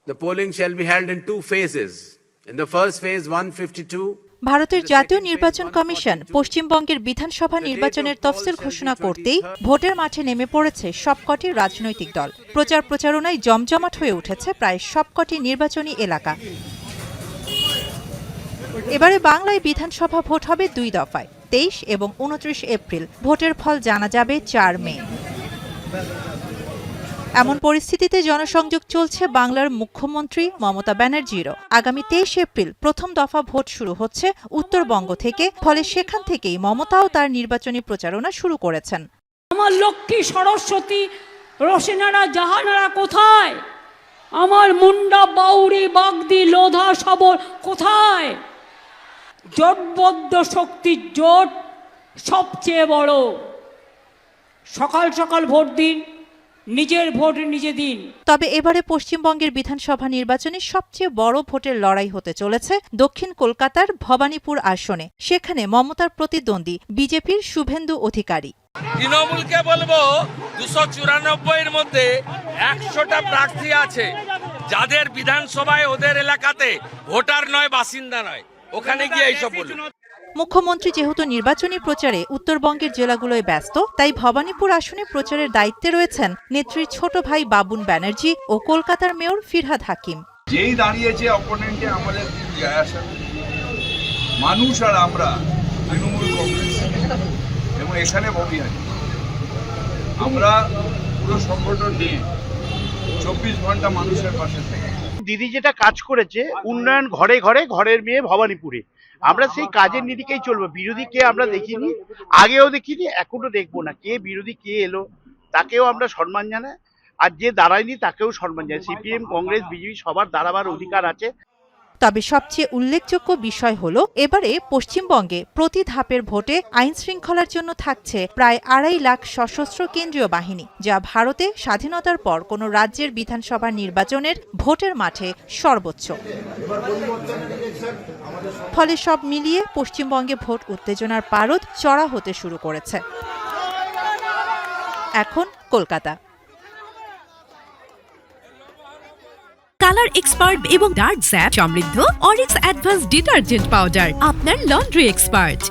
The polling shall be held in two phases. In the first phase, 152. ভারতের জাতীয় নির্বাচন commission পশ্চিমবঙ্গের বিধানসভা নির্বাচনের তফসিল ঘোষণা করতেই ভোটের মাঠে নেমে পড়েছে সবকটি রাজনৈতিক দল। প্রচারণায় জমজমাট হয়ে উঠেছে প্রায় সবকটি নির্বাচনী এলাকা। এবারে বাংলায় বিধানসভা ভোট হবে 2 দফায়, 23 এবং 29 এপ্রিল। ভোটের ফল জানা যাবে 4 মে। এমন পরিস্থিতিতে জনসংযোগ চলছে বাংলার মুখ্যমন্ত্রী মমতা ব্যানার্জিরও। আগামী 23 এপ্রিল প্রথম দফা ভোট শুরু হচ্ছে উত্তরবঙ্গ থেকে, ফলে সেখান থেকেই মমতাও তার নির্বাচনী প্রচারণা শুরু করেছেন। আমার লক্ষ্মী সরস্বতী রোশনারা জাহানারা কোথায়? আমার মুন্ডা বাউরি বাগদি লোধা সবর কোথায়? জোটবদ্ধ শক্তির জোট সবচেয়ে বড়। সকাল সকাল ভোট দিন, নিজের ভোট নিজে দিন। তবে এবারে পশ্চিমবঙ্গের বিধানসভা নির্বাচনে সবচেয়ে বড় ভোটের লড়াই হতে চলেছে দক্ষিণ কলকাতার ভবানীপুর আসনে। সেখানে মমতার প্রতিদ্বন্দ্বী বিজেপির শুভেন্দু অধিকারী। তৃণমূলকে বলবো 294-এর মধ্যে 100টা প্রার্থী আছে যাদের বিধানসভায় ওদের এলাকাতে ভোটার নয়, বাসিন্দা নয়, ওখানে গিয়ে এইসব বলুন। মুখ্যমন্ত্রী যেহেতু নির্বাচনী প্রচারে উত্তরবঙ্গের জেলাগুলোয় ব্যস্ত, তাই ভবানীপুর আসনে প্রচারের দায়িত্বে রয়েছেন নেত্রীর ছোট ভাই বাবুন ব্যানার্জি ও কলকাতার মেয়র ফিরহাদ হাকিম। যেই দাঁড়িয়েছে অপোনেন্টে আমাদের যায় আসা মানুষ আর আমরা তৃণমূল কংগ্রেস এবং এখানে ববিহারি আমরা পুরো সংগঠন নিয়ে 24 ঘন্টা মানুষের পাশে থেকে। দিদি যেটা কাজ করেছে, উন্নয়ন ঘরে ঘরে, ঘরের মেয়ে ভবানীপুরে, আমরা সেই কাজের নিরিখেই চলবো। বিরোধী কে আমরা দেখিনি, আগেও দেখিনি, এখনো দেখবো না। কে বিরোধী কে এলো তাকেও আমরা সম্মান জানাই, আর যে দাঁড়ায়নি তাকেও সম্মান জানাই। সিপিএম কংগ্রেস বিজেপি সবার দাঁড়াবার অধিকার আছে। তবে সবচেয়ে উল্লেখযোগ্য বিষয় হলো এবারে পশ্চিমবঙ্গে প্রতি ধাপের ভোটে আইন শৃঙ্খলার জন্য থাকছে প্রায় 2.5 লাখ সশস্ত্র কেন্দ্রীয় বাহিনী, যা ভারতে স্বাধীনতার পর কোনো রাজ্যের বিধানসভা নির্বাচনের ভোটের মাঠে সর্বোচ্চ। ফলে সব মিলিয়ে পশ্চিমবঙ্গে ভোট উত্তেজনার পারদ চড়া হতে শুরু করেছে। এখন কলকাতা। কালার এক্সপার্ট এবং ডার্ক স্যাপ সমৃদ্ধ অরিক্স অ্যাডভান্স ডিটারজেন্ট পাউডার, আপনার লন্ড্রি এক্সপার্ট।